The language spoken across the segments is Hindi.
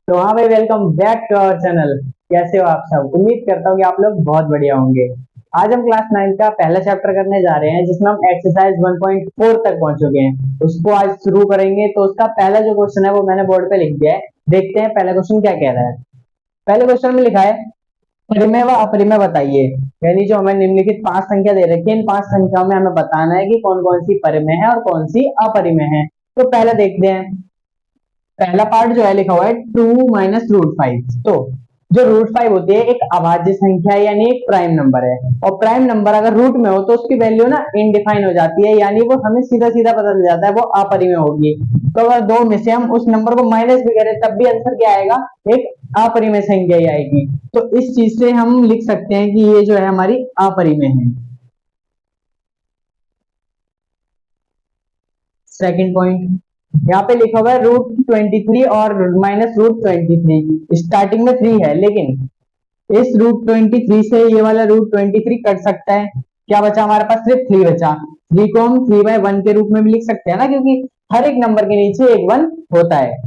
तो हाँ भाई, welcome back to our channel. कैसे हो आप सब? उम्मीद करता हूँ कि आप लोग बहुत बढ़िया होंगे। आज हम क्लास 9 का पहला चैप्टर करने जा रहे हैं, जिसमें हम एक्सरसाइज 1.4 तक पहुंच चुके हैं। उसको आज शुरू करेंगे। तो उसका पहला जो क्वेश्चन है वो मैंने बोर्ड पे लिख दिया है। देखते हैं पहला क्वेश्चन क्या कह रहा है। पहले क्वेश्चन में लिखा है, परिमेय व अपरिमेय बताइए। यानी जो हमें निम्नलिखित पांच संख्या दे रखी है, इन पांच संख्याओं में हमें बताना है कि कौन कौन सी परिमेय है और कौन सी अपरिमेय है। तो पहले देखते हैं। पहला पार्ट जो है लिखा हुआ है 2 - √5। तो जो √5 होती है एक अभाज्य संख्या है, यानी एक प्राइम नंबर है। और प्राइम नंबर अगर रूट में हो तो उसकी वैल्यू ना इनडिफाइन हो जाती है, यानी वो हमें सीधा सीधा पता चल जाता है वो अपरिमेय होगी। तो अगर दो में से हम उस नंबर को माइनस भी करें तब भी आंसर क्या आएगा? एक अपरिमेय संख्या ही आएगी। तो इस चीज से हम लिख सकते हैं कि ये जो है हमारी अपरिमेय है। सेकंड पॉइंट, यहाँ पे लिखा हुआ है √23 और -√23। स्टार्टिंग में 3 है, लेकिन इस √23 से ये वाला √23 कट सकता है। क्या बचा हमारे पास? सिर्फ 3 बचा। 3 को हम 3/1 के रूप में भी लिख सकते हैं ना, क्योंकि हर एक नंबर के नीचे एक 1 होता है।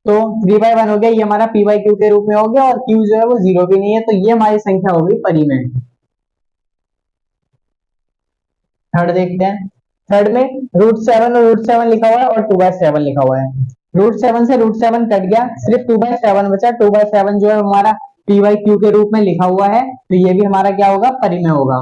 तो 3/1 हो गया, ये हमारा p/q के रूप में हो गया, और q जो है वो 0 भी नहीं है, तो ये हमारी संख्या हो गई परिमेय। थर्ड देखते हैं। थर्ड में √7 और √7 लिखा हुआ है और 2/7 लिखा हुआ है। √7 से √7 कट गया, सिर्फ 2/7 बचा। 2/7 जो है हमारा p/q के रूप में लिखा हुआ है, तो ये भी हमारा क्या होगा? परिमेय होगा।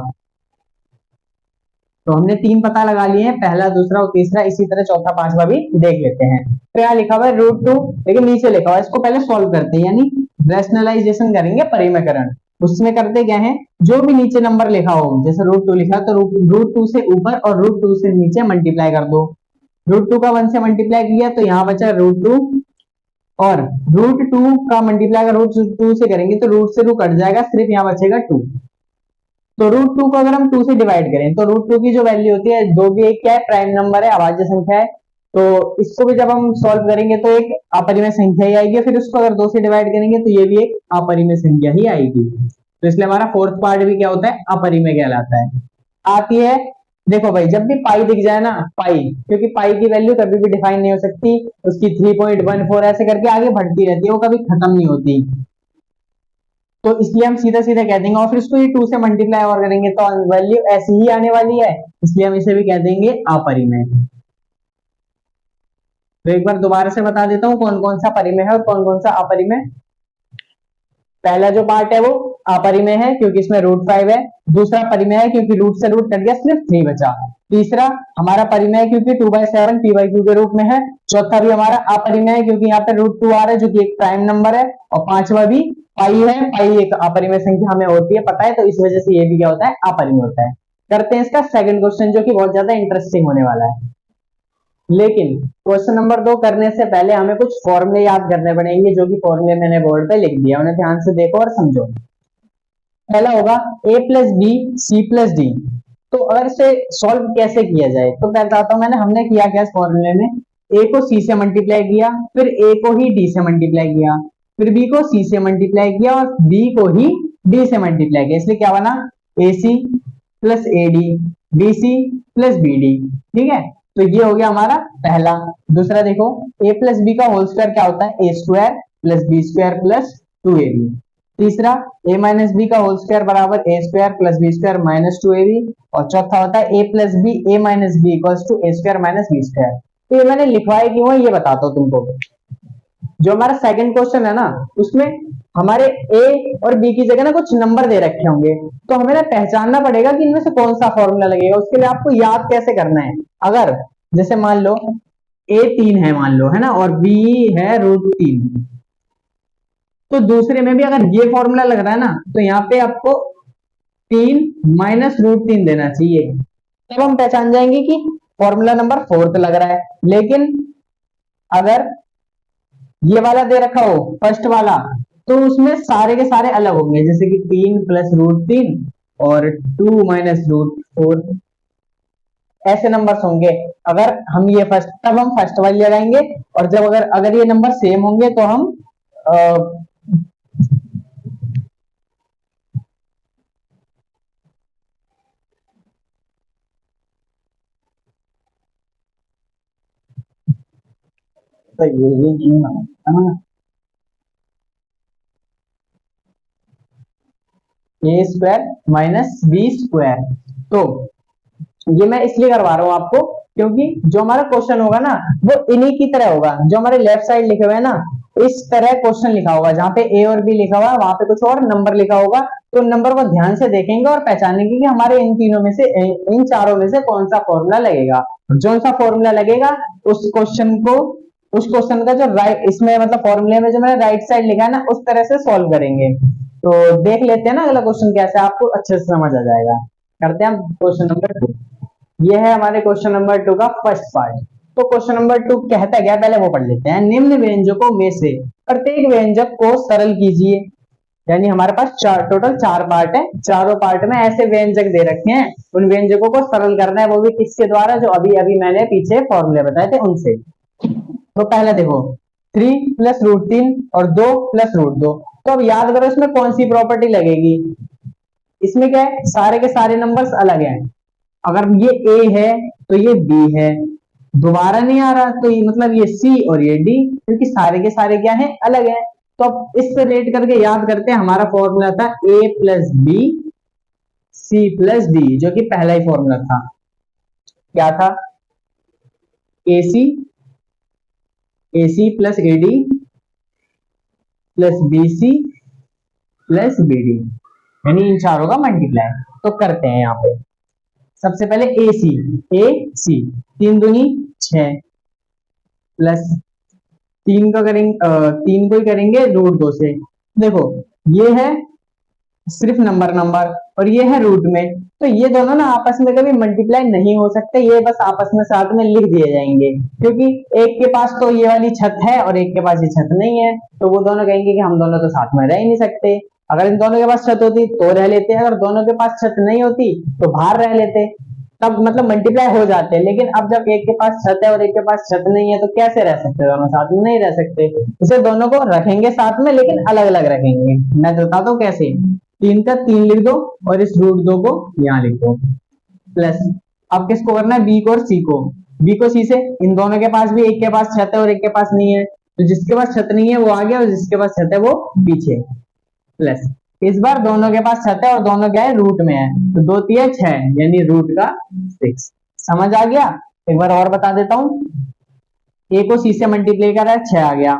तो हमने 3 पता लगा लिए हैं, पहला, दूसरा और तीसरा। इसी तरह चौथा पांचवा भी देख लेते हैं। तो यहाँ लिखा हुआ है √2, लेकिन नीचे लिखा हुआ है, इसको पहले सॉल्व करते हैं, यानी रैशनलाइजेशन करेंगे, परिमेयकरण। उसमें करते क्या है, जो भी नीचे नंबर लिखा हो, जैसे √2 लिखा तो √2 से ऊपर और √2 से नीचे मल्टीप्लाई कर दो। √2 का 1 से मल्टीप्लाई किया तो यहाँ बचा √2, और √2 का मल्टीप्लाई अगर √2 से करेंगे तो रूट से रूट कट जाएगा, सिर्फ यहाँ बचेगा 2। तो √2 को अगर हम 2 से डिवाइड करें तो √2 की जो वैल्यू होती है, दो भी एक क्या है? प्राइम नंबर है, अभाज्य संख्या है। तो इसको भी जब हम सॉल्व करेंगे तो एक अपरिमेय संख्या ही आएगी, फिर उसको अगर 2 से डिवाइड करेंगे तो ये भी एक अपरिमेय संख्या ही आएगी। तो इसलिए हमारा फोर्थ पार्ट भी क्या होता है? अपरिमेय कहलाता है। आती है, देखो भाई, जब भी पाई दिख जाए ना, पाई, क्योंकि पाई की वैल्यू कभी भी डिफाइन नहीं हो सकती, उसकी 3.14 ऐसे करके आगे बढ़ती रहती है, वो कभी खत्म नहीं होती। तो इसलिए हम सीधा सीधा कह देंगे, और फिर इसको ये 2 से मल्टीप्लाई और करेंगे तो वैल्यू ऐसी ही आने वाली है, इसलिए हम इसे भी कह देंगे अपरिमेय। तो एक बार दोबारा से बता देता हूँ कौन कौन सा परिमेय है और कौन कौन सा अपरिमेय। पहला जो पार्ट है वो अपरिमेय है, क्योंकि इसमें √5 है। दूसरा परिमेय है, क्योंकि रूट से रूट कट गया, सिर्फ 3 बचा। तीसरा हमारा परिमेय है, क्योंकि 2/7 p/q के रूप में है। चौथा भी हमारा अपरिमेय है, क्योंकि यहाँ पे √2 आ रहा है, जो कि एक प्राइम नंबर है। और पांचवा भी पाई है, पाई एक अपरिमेय संख्या हमें होती है, पता है, तो इस वजह से ये भी क्या होता है? अपरिमेय होता है। करते हैं इसका सेकंड क्वेश्चन, जो कि बहुत ज्यादा इंटरेस्टिंग होने वाला है। लेकिन क्वेश्चन नंबर 2 करने से पहले हमें कुछ फॉर्मूले याद करने पड़ेंगे, जो कि फॉर्मूले मैंने बोर्ड पे लिख दिया, उन्हें ध्यान से देखो और समझो। पहला होगा a+b c+d। तो अगर इसे सॉल्व कैसे किया जाए तो मैं बताता हूँ। हमने किया क्या इस फॉर्मूले में? a को c से मल्टीप्लाई किया, फिर a को ही d से मल्टीप्लाई किया, फिर b को c से मल्टीप्लाई किया, और b को ही d से मल्टीप्लाई किया। इसलिए क्या बना? ac plus ad, bc plus bd। ठीक है, तो ये हो गया हमारा पहला। दूसरा देखो, a प्लस बी का होल स्क्वायर क्या होता है? a² plus b² plus 2ab। तीसरा, a माइनस बी का होल स्क्वायर बराबर a² plus b² minus 2ab। और चौथा होता है a plus B, a minus B equals to a² minus b²। तो ये मैंने लिखवाया क्यों है, ये बताता हूँ तुमको। जो हमारा सेकंड क्वेश्चन है ना, उसमें हमारे a और b की जगह ना कुछ नंबर दे रखे होंगे, तो हमें ना पहचानना पड़ेगा कि इनमें से कौन सा फॉर्मूला लगेगा। उसके लिए आपको याद कैसे करना है? अगर जैसे मान लो a 3 है, मान लो, है ना, और b है √3, तो दूसरे में भी अगर ये फॉर्मूला लग रहा है ना, तो यहाँ पे आपको 3 माइनस √3 देना चाहिए। तब हम पहचान जाएंगे कि फॉर्मूला नंबर फोर्थ लग रहा है। लेकिन अगर ये वाला दे रखा हो, फर्स्ट वाला, तो उसमें सारे के सारे अलग होंगे, जैसे कि 3 प्लस √3 और 2 माइनस √4, ऐसे नंबर्स होंगे। अगर हम ये फर्स्ट, तब हम फर्स्ट वाली लगाएंगे, और जब अगर अगर ये नंबर सेम होंगे तो हम तो ये नहीं है ना। ए स्क्वायर माइनस बी स्क्वायर। तो ये मैं इसलिए करवा रहा हूं आपको क्योंकि जो हमारा क्वेश्चन होगा ना वो इन्हीं की तरह होगा, जो हमारे लेफ्ट साइड लिखे हुए हैं ना इस तरह क्वेश्चन लिखा होगा, जहां पे ए और बी लिखा हुआ है वहां पे कुछ और नंबर लिखा होगा। तो नंबर को ध्यान से देखेंगे और पहचानेंगे कि हमारे इन तीनों में से, इन चारों में से कौन सा फॉर्मूला लगेगा। जो सा फॉर्मूला लगेगा उस क्वेश्चन को, उस क्वेश्चन का जो राइट इसमें मतलब फॉर्मूले में जो मैंने राइट साइड लिखा है ना उस तरह से सॉल्व करेंगे। तो देख लेते हैं ना अगला क्वेश्चन कैसा है, आपको अच्छे से समझ आ जाएगा। करते हैं हम क्वेश्चन नंबर 2। ये है हमारे क्वेश्चन नंबर 2 का फर्स्ट पार्ट। तो क्वेश्चन नंबर 2 कहता क्या, पहले वो पढ़ लेते हैं। निम्न व्यंजकों में से प्रत्येक व्यंजक को सरल कीजिए। यानी हमारे पास टोटल 4 पार्ट है, चारों पार्ट में ऐसे व्यंजक दे रखे हैं, उन व्यंजकों को सरल करना है, वो भी किसके द्वारा, जो अभी अभी मैंने पीछे फॉर्मूले बताए थे उनसे। तो पहला देखो 3 प्लस रूट 3 और 2 प्लस रूट 2। तो अब याद करो इसमें कौन सी प्रॉपर्टी लगेगी। इसमें क्या है, सारे के सारे नंबर्स अलग हैं। अगर ये ए है तो ये बी है, दोबारा नहीं आ रहा तो ये मतलब ये सी और ये डी, क्योंकि सारे के सारे क्या है, अलग है। तो अब इससे रेट करके याद करते हैं, हमारा फॉर्मूला था A plus B C plus D, जो कि पहला ही फॉर्मूला था। क्या था, A C plus A D plus B C plus B D, यानी इन चारों का मल्टीप्लाई। तो करते हैं यहाँ पे सबसे पहले ए सी 3 दूनी 6 प्लस 3 का करेंगे 3 को ही करेंगे रूट 2 से। देखो ये है सिर्फ नंबर और ये है रूट में, तो ये दोनों ना आपस में कभी मल्टीप्लाई नहीं हो सकते, ये बस आपस में साथ में लिख दिए जाएंगे। क्योंकि एक के पास तो ये वाली छत है और एक के पास ये छत नहीं है, तो वो दोनों कहेंगे कि हम दोनों तो साथ में रह ही नहीं सकते। अगर इन दोनों के पास छत होती तो रह लेते, अगर दोनों के पास छत नहीं होती तो बाहर रह लेते, तब मतलब मल्टीप्लाई हो जाते हैं। लेकिन अब जब एक के पास छत है और एक के पास छत नहीं है तो कैसे रह सकते, दोनों साथ में नहीं रह सकते। इसे दोनों को रखेंगे साथ में लेकिन अलग अलग रखेंगे। मैं बताता हूँ कैसे। 3 का 3 लिख दो और इस रूट 2 को यहाँ लिख दो प्लस। अब किसको करना है, बी को और सी को। बी को सी से, इन दोनों के पास भी एक के पास छत है और एक के पास नहीं है, तो जिसके पास छत नहीं है वो आगे और जिसके पास छत है वो पीछे प्लस। इस बार दोनों के पास छत है और दोनों क्या है, रूट में है, तो 2 3 6 यानी रूट का 6। समझ आ गया। एक बार और बता देता हूँ, ए को सी से मल्टीप्लाई करा 6 आ गया,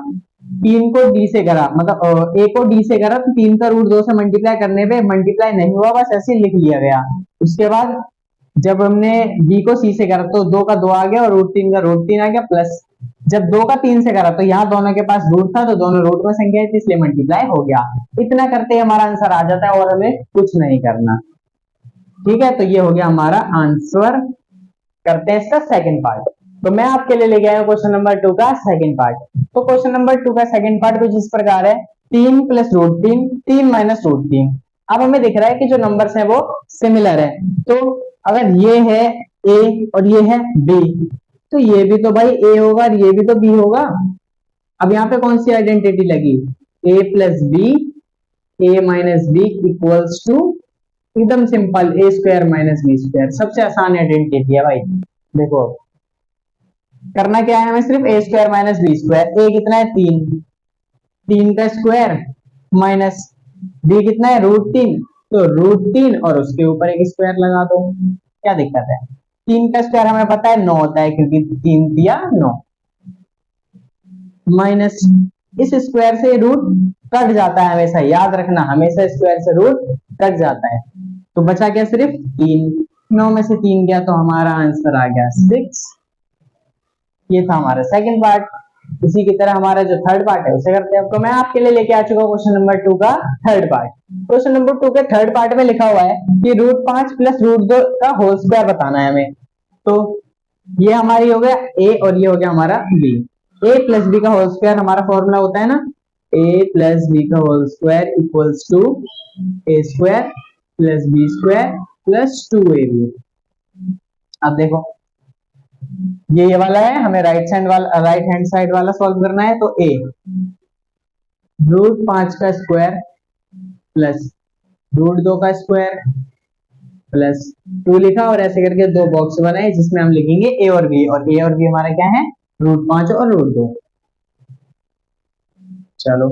3 को डी से करा मतलब ए को डी से करा तो 3 का रूट 2 से मल्टीप्लाई करने पे मल्टीप्लाई नहीं हुआ, बस ऐसे लिख लिया गया। उसके बाद जब हमने बी को सी से करा तो 2 का 2 आ गया और रूट 3 का रूट 3 आ गया प्लस। जब 2 का 3 से करा तो यहाँ दोनों के पास रूट था तो दोनों रूट में संख्या थी इसलिए मल्टीप्लाई हो गया। इतना करते ही हमारा आंसर आ जाता है और हमें कुछ नहीं करना। ठीक है, तो ये हो गया हमारा आंसर। करते हैं इसका सेकंड पार्ट। तो मैं आपके लिए लेके आया हूं क्वेश्चन नंबर 2 का सेकंड पार्ट। तो क्वेश्चन नंबर 2 का सेकंड पार्ट कुछ इस प्रकार है, 3 प्लस रूट 3 3 माइनस रूट 3। अब हमें दिख रहा है कि जो नंबर्स हैं वो सिमिलर है, तो अगर ये है ए और ये है बी तो ये भी तो भाई ए होगा और ये भी तो बी होगा। अब यहाँ पे कौन सी आइडेंटिटी लगी, A plus B A minus B equals to, एकदम simple, A square minus B square. सबसे आसान आइडेंटिटी है भाई। देखो करना क्या है, हमें सिर्फ ए स्क्वायर माइनस बी स्क्वायर। ए कितना है 3, 3 का स्क्वायर माइनस बी कितना है रूट 3, तो रूट 3 और उसके ऊपर एक स्क्वायर लगा दो। क्या दिक्कत है, 3 का स्क्वायर हमें पता है 9 होता है क्योंकि 3 दिया 9 माइनस इस स्क्वायर से रूट कट जाता है, हमेशा याद रखना, हमेशा स्क्वायर से रूट कट जाता है। तो बचा क्या सिर्फ 3, 9 में से 3 गया तो हमारा आंसर आ गया 6। ये था हमारा सेकंड पार्ट। इसी की तरह हमारा जो थर्ड पार्ट है उसे करते हैं। तो मैं आपके लिए लेके आ चुका हूँ क्वेश्चन नंबर 2 का थर्ड पार्ट। क्वेश्चन नंबर 2 के थर्ड पार्ट में लिखा हुआ है कि रूट 5 प्लस रूट 2 का होल स्क्वायर बताना है हमें। तो ये हमारी हो गया ए और ये हो गया हमारा बी। ए प्लस बी का होल स्क्वायर हमारा फॉर्मूला होता है ना, ए प्लस बी का whole square equals to A square plus B square plus 2ab। अब देखो ये वाला है, हमें राइट हैंड साइड वाला सॉल्व करना है। तो ए रूट 5 का स्क्वायर प्लस रूट 2 का स्क्वायर प्लस 2 लिखा और ऐसे करके 2 बॉक्स बनाए जिसमें हम लिखेंगे ए और बी हमारा क्या है रूट 5 और रूट 2। चलो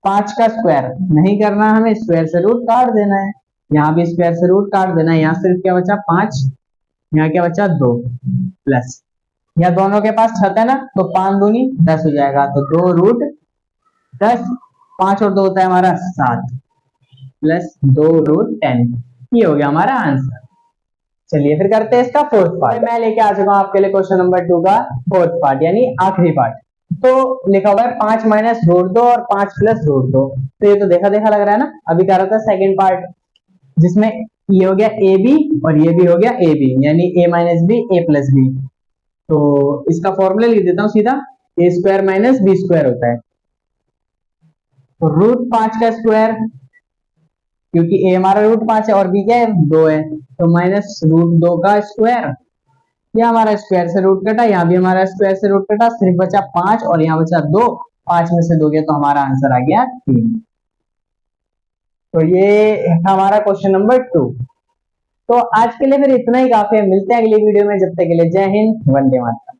5 का स्क्वायर नहीं करना, हमें स्क्वायर से रूट काट देना है। यहाँ भी स्क्वायर से रूट काट देना, यहाँ सिर्फ क्या बचा 5, यहाँ क्या बचा 2 प्लस, यहाँ दोनों के पास 6 है ना, तो 5 दूनी 10 हो जाएगा, तो 2√10, 5 और 2 होता है हमारा 7 प्लस 2√10, ये हो गया हमारा आंसर। चलिए फिर करते हैं इसका फोर्थ पार्ट। मैं लेके आ चुका हूँ आपके लिए क्वेश्चन नंबर 2 का फोर्थ पार्ट यानी आखिरी पार्ट। तो लिखा हुआ है 5 माइनस रूट 2 और 5 प्लस रूट 2, तो ये तो देखा देखा लग रहा है ना। अभी कर रहा था सेकंड पार्ट जिसमें ये हो गया ए बी और ये भी हो गया ए बी, यानी ए minus B A plus B. तो इसका फॉर्मूला लिख देता हूँ सीधा, ए स्क्वायर माइनस बी स्क्वायर होता है, तो √5 का स्क्वायर, क्योंकि ए हमारा √5 है और बी क्या है 2 है, तो माइनस √2 का स्क्वायर, यह हमारा स्क्वायर से रूट कटा, यहाँ भी हमारा स्क्वायर से रूट कटा, सिर्फ बचा 5 और यहाँ बचा 2, 5 में से 2 गया तो हमारा आंसर आ गया 3। तो ये हमारा क्वेश्चन नंबर 2। तो आज के लिए फिर इतना ही काफी है, मिलते हैं अगली वीडियो में, जब तक के लिए जय हिंद, वंदे मातरम।